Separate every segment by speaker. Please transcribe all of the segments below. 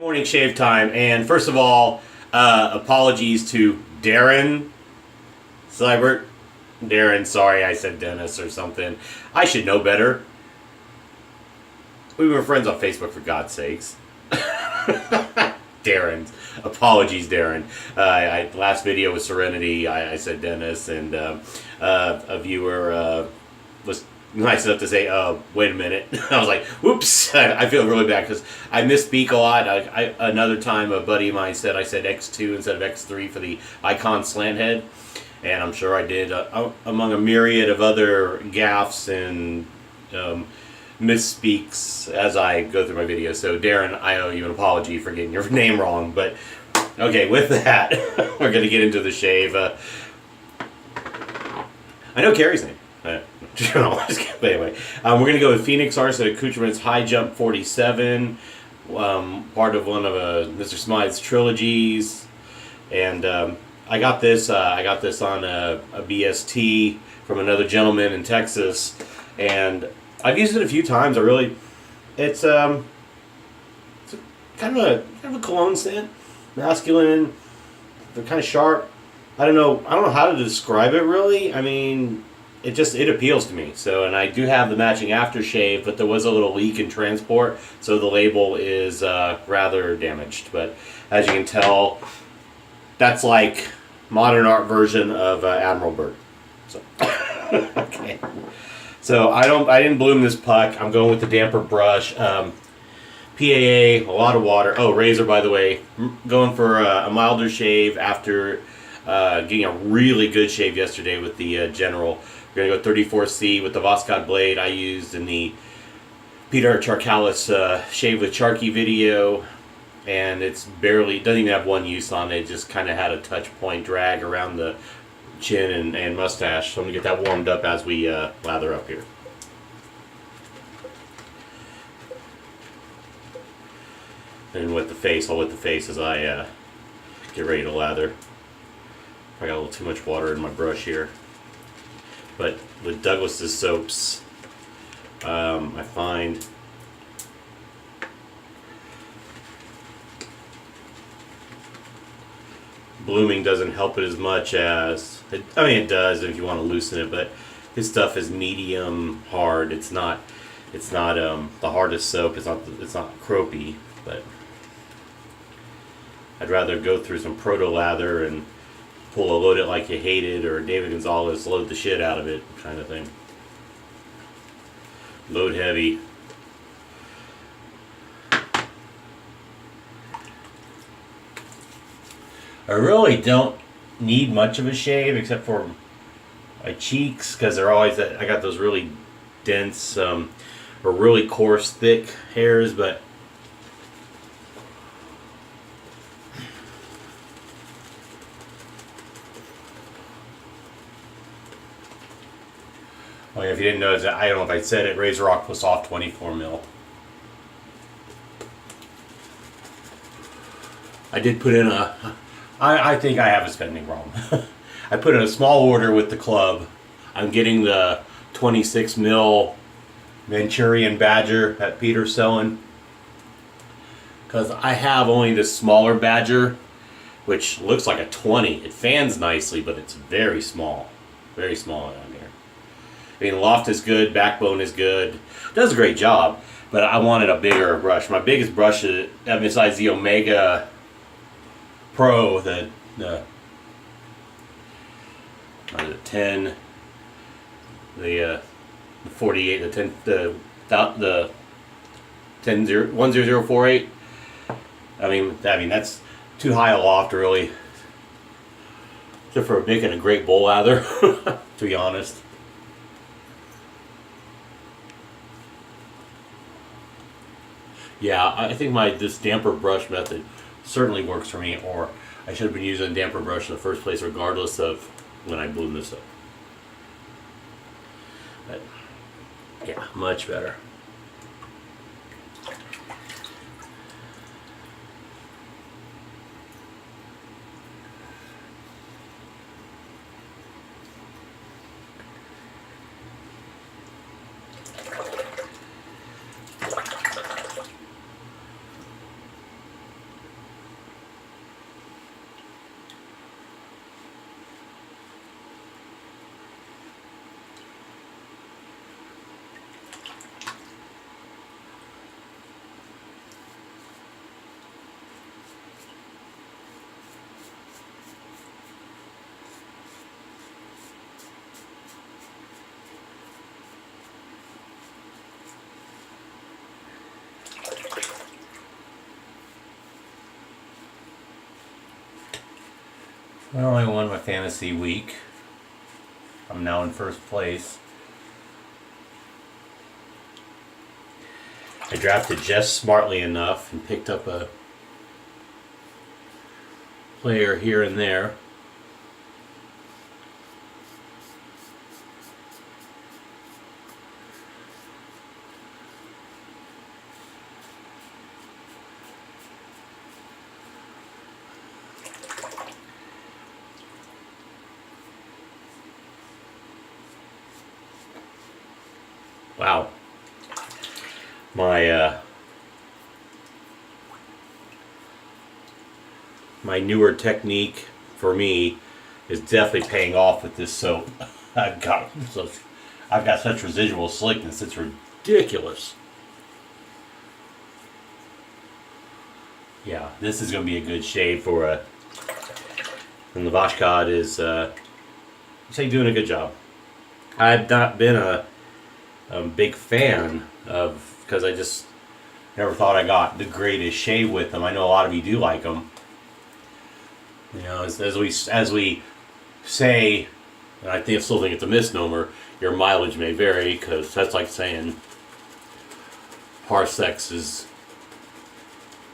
Speaker 1: Morning shave time, and first of all, apologies to DARREN Siebert. DARREN, sorry I said Dennis or something. I should know better. We were friends on Facebook, for God's sakes. DARREN. Apologies, DARREN. Last video was Serenity. I said Dennis, and a viewer was nice enough to say, wait a minute. I was like, whoops. I feel really bad because I misspeak a lot. Another time a buddy of mine said I said X2 instead of X3 for the icon slant head. And I'm sure I did among a myriad of other gaffes and misspeaks as I go through my videos. So DARREN, I owe you an apology for getting your name wrong. But okay, with that, we're going to get into the shave. I know Carrie's name. But anyway, we're going to go with Phoenix Artisan Accoutrements High Jump 47, part of one of Mr. Smythe's trilogies, and I got this on a BST from another gentleman in Texas, and I've used it a few times. It's kind of a cologne scent, masculine. They're kind of sharp. I don't know how to describe it really. I mean, it appeals to me. So, and I do have the matching aftershave, but there was a little leak in transport, so the label is rather damaged. But as you can tell, that's like modern art version of Admiral Byrd. So, okay. So I didn't bloom this puck. I'm going with the damper brush. PAA, a lot of water. Oh, razor, by the way. Going for a milder shave after getting a really good shave yesterday with the General. We're going to go 34C with the Voskhod blade I used in the Peter Charkalis Shave with Charky video. And it's doesn't even have one use on it. It just kind of had a touch point drag around the chin and mustache. So I'm going to get that warmed up as we lather up here. And with the face, I'll wet the face as I get ready to lather. I got a little too much water in my brush here. But with Douglas's soaps, I find blooming doesn't help it as much as, it does if you want to loosen it, but his stuff is medium hard. It's not the hardest soap. It's not croapy, but I'd rather go through some proto lather and pull a load it like you hate it, or David Gonzalez load the shit out of it kind of thing. Load heavy. I really don't need much of a shave except for my cheeks, because they're always, I got those really dense or really coarse thick hairs, but oh yeah, if you didn't notice, I don't know if I said it, Razorock Plissoft 24 mil. I did put in I think I have a spending problem. I put in a small order with the club. I'm getting the 26 mil Manchurian Badger that Peter's selling, because I have only this smaller Badger, which looks like a 20. It fans nicely, but it's very small down here. I mean, loft is good, backbone is good, does a great job, but I wanted a bigger brush. My biggest brush is, besides the Omega Pro, the 10, the 48, the 10, the 10048. I mean that's too high a loft really, except for making a great bowl lather. To be honest. Yeah, I think this damper brush method certainly works for me, or I should have been using a damper brush in the first place regardless of when I bloom this up. But yeah, much better. Well, I won my fantasy week. I'm now in first place. I drafted just smartly enough and picked up a player here and there. Wow. My newer technique for me is definitely paying off with this soap. I've got such residual slickness, it's ridiculous. Yeah, this is going to be a good shave for a. And the Voskhod is, say, doing a good job. I've not been a big fan of, because I just never thought I got the greatest shave with them. I know a lot of you do like them. You know, as we say, and I still think it's a misnomer. Your mileage may vary, because that's like saying parsecs is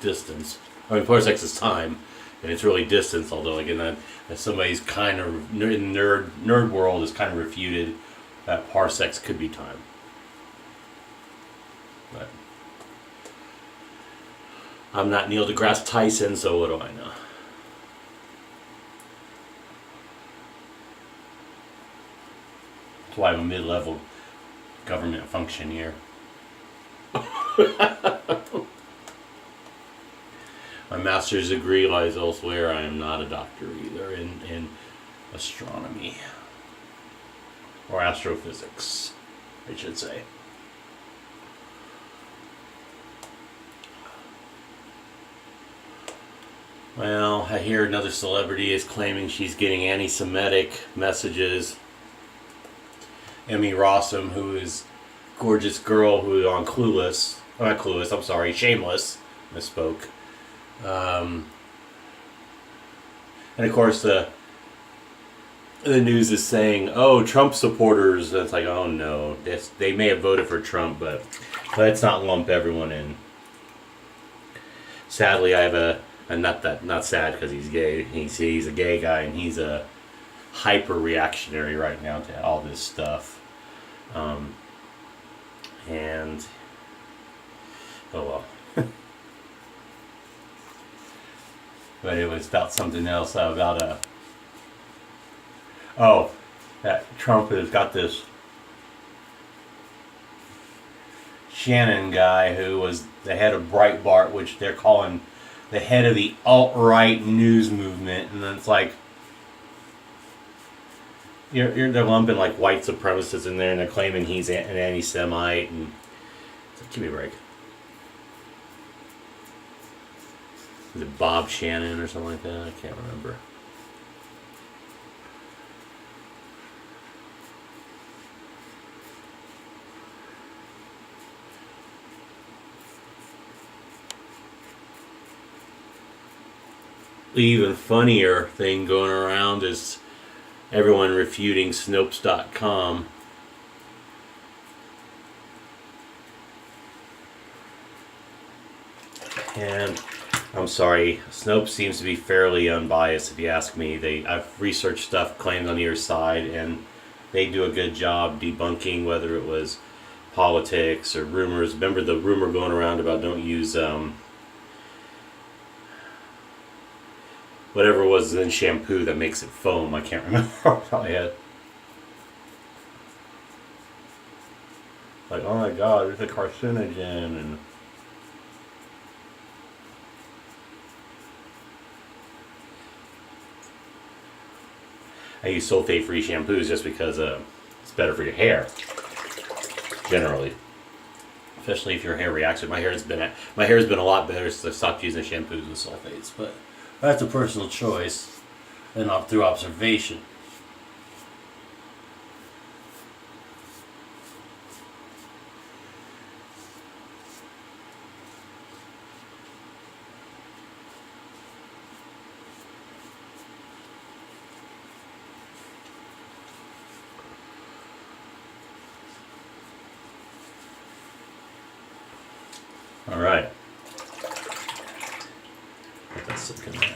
Speaker 1: distance. I mean, parsecs is time, and it's really distance. Although again, that somebody's kind of in nerd world is kind of refuted that parsecs could be time. But I'm not Neil deGrasse Tyson, so what do I know? That's why I'm a mid-level government function here. My master's degree lies elsewhere. I am not a doctor either in astronomy or astrophysics, I should say. Well, I hear another celebrity is claiming she's getting anti-Semitic messages. Emmy Rossum, who is a gorgeous girl who is on Clueless. Oh, not Clueless, I'm sorry, Shameless. Misspoke. And of course the news is saying, oh, Trump supporters. It's like, oh no, they may have voted for Trump, but let's not lump everyone in. Sadly, I have not sad because he's gay. He's a gay guy, and he's a hyper reactionary right now to all this stuff. And oh well. But it was about something else, about that Trump has got this Shannon guy who was the head of Breitbart, which they're calling the head of the alt-right news movement, and then it's like they're lumping like white supremacists in there, and they're claiming he's an anti-Semite, and it's like, give me a break. Is it Bob Shannon or something like that? I can't remember. The even funnier thing going around is everyone refuting Snopes.com. And I'm sorry, Snopes seems to be fairly unbiased if you ask me. I've researched stuff claimed on either side, and they do a good job debunking whether it was politics or rumors. Remember the rumor going around about don't use whatever was in shampoo that makes it foam. I can't remember off the top of my head. Like, oh my god, there's a carcinogen, and I use sulfate-free shampoos just because it's better for your hair, generally. especially if your hair reacts to it. My hair's been a lot better since I stopped using shampoos with sulfates, but that's a personal choice and not through observation. All right. Let that stick in there.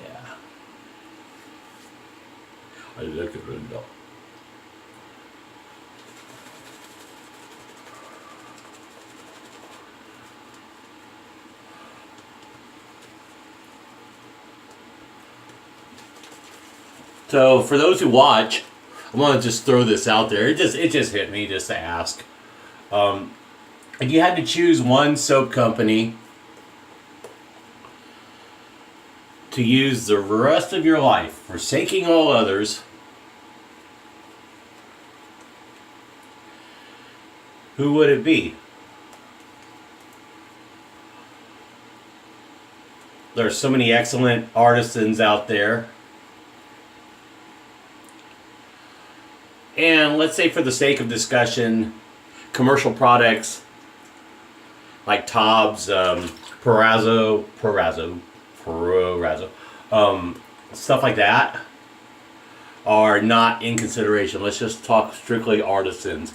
Speaker 1: Yeah. I look at it though. So for those who watch, I want to just throw this out there. It just hit me just to ask. If you had to choose one soap company to use the rest of your life, forsaking all others, who would it be? There are so many excellent artisans out there. And let's say for the sake of discussion, commercial products like Tob's, Perazzo, stuff like that are not in consideration. Let's just talk strictly artisans.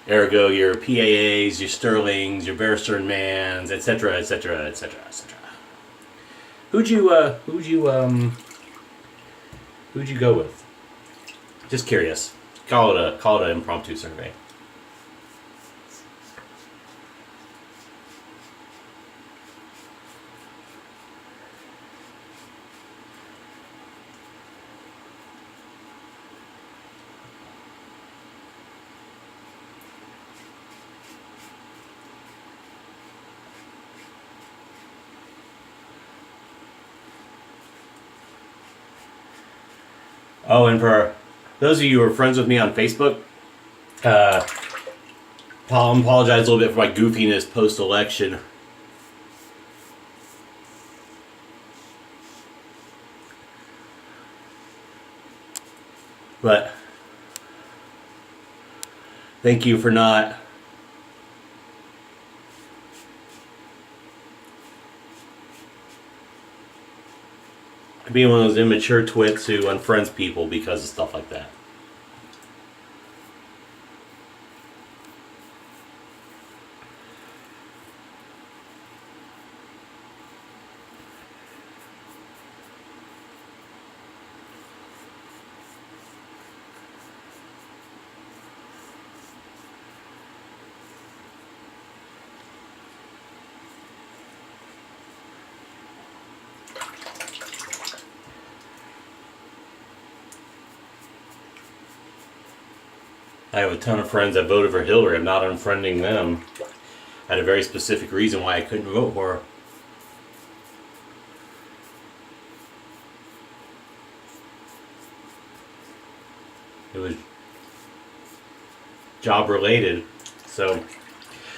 Speaker 1: Ergo, your PAAs, your Sterlings, your Bear Stearns Mans, etc., etc., etc., etc. Who'd you go with? Just curious. Call it an impromptu survey. Oh, and for those of you who are friends with me on Facebook, I'll apologize a little bit for my goofiness post-election. But thank you for not being one of those immature twits who unfriends people because of stuff like that. I have a ton of friends that voted for Hillary. I'm not unfriending them. I had a very specific reason why I couldn't vote for her. It was job related. So,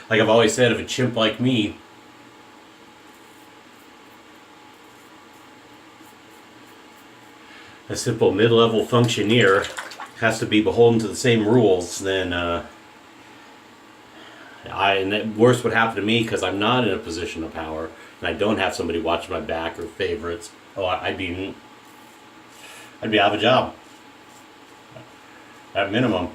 Speaker 1: like I've always said, if a chimp like me a simple mid-level functioneer has to be beholden to the same rules, then and that worse would happen to me because I'm not in a position of power and I don't have somebody watching my back or favorites. Oh, I'd be out of a job at minimum.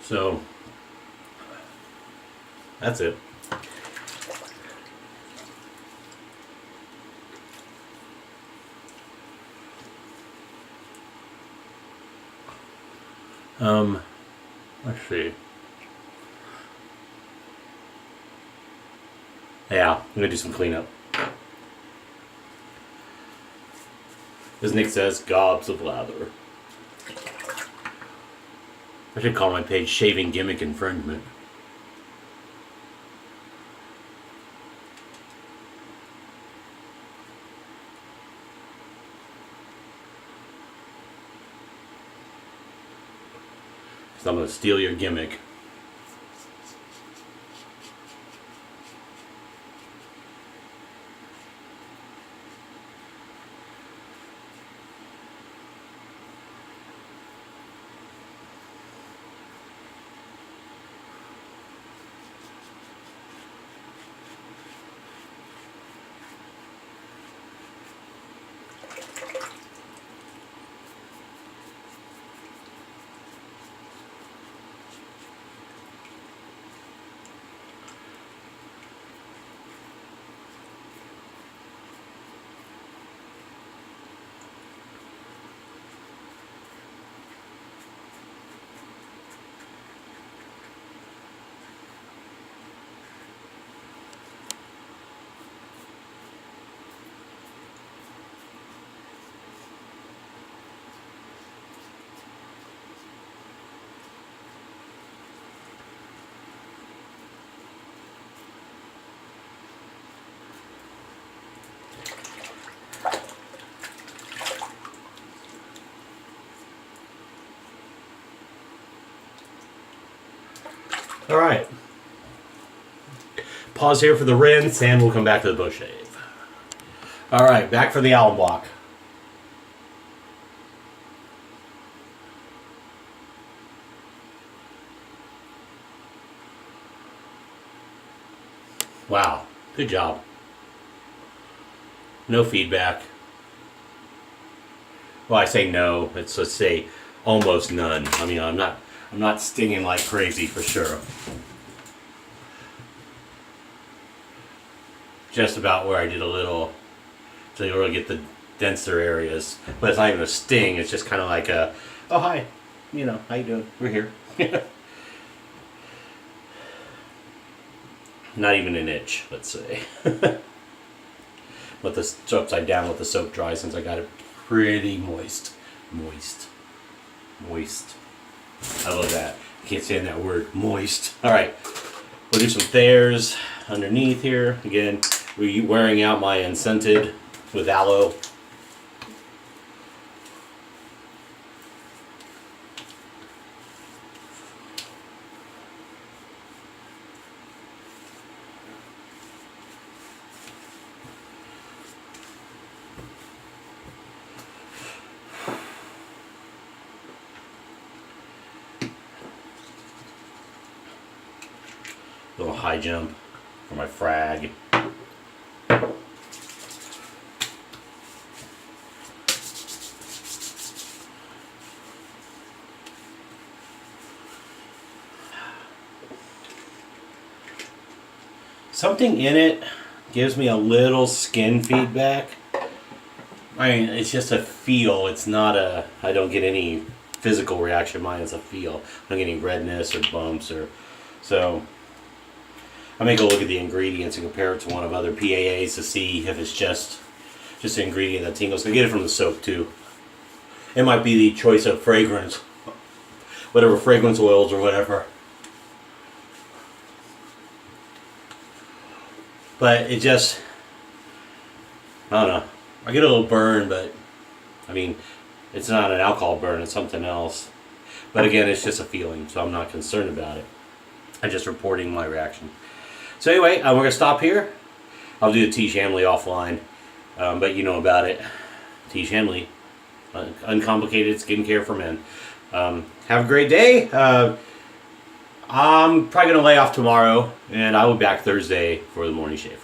Speaker 1: So that's it. Let's see. Yeah, I'm gonna do some cleanup. As Nick says, gobs of lather. I should call my page Shaving Gimmick Infringement. So I'm going to steal your gimmick. All right. Pause here for the rinse, and we'll come back to the bush shave. All right, back for the alum block. Wow, good job. No feedback. Well, I say no. Let's say almost none. I mean, I'm not stinging like crazy for sure. Just about where I did a little, so you really get the denser areas. But it's not even a sting. It's just kind of like a, oh hi, you know, how you doing? We're here. Not even an itch, let's say. Let this upside down, let the soap dry since I got it pretty moist. Moist. I love that. I can't stand that word, moist. All right, we'll do some Thayers underneath here. Again, we're wearing out my unscented with aloe. Little high jump for my frag. Something in it gives me a little skin feedback. I mean, it's just a feel. It's not a, I don't get any physical reaction. Mine is a feel. I don't get any redness or bumps or, so I may go look at the ingredients and compare it to one of other PAAs to see if it's just an ingredient that tingles. I get it from the soap too. It might be the choice of fragrance, whatever fragrance oils or whatever. But it just, I don't know. I get a little burn, but I mean, it's not an alcohol burn, it's something else. But again, it's just a feeling, so I'm not concerned about it. I'm just reporting my reaction. So anyway, we're going to stop here. I'll do the Tiege Hanley offline, but you know about it. Tiege Hanley, uncomplicated skincare for men. Have a great day. I'm probably going to lay off tomorrow, and I will be back Thursday for the morning shave.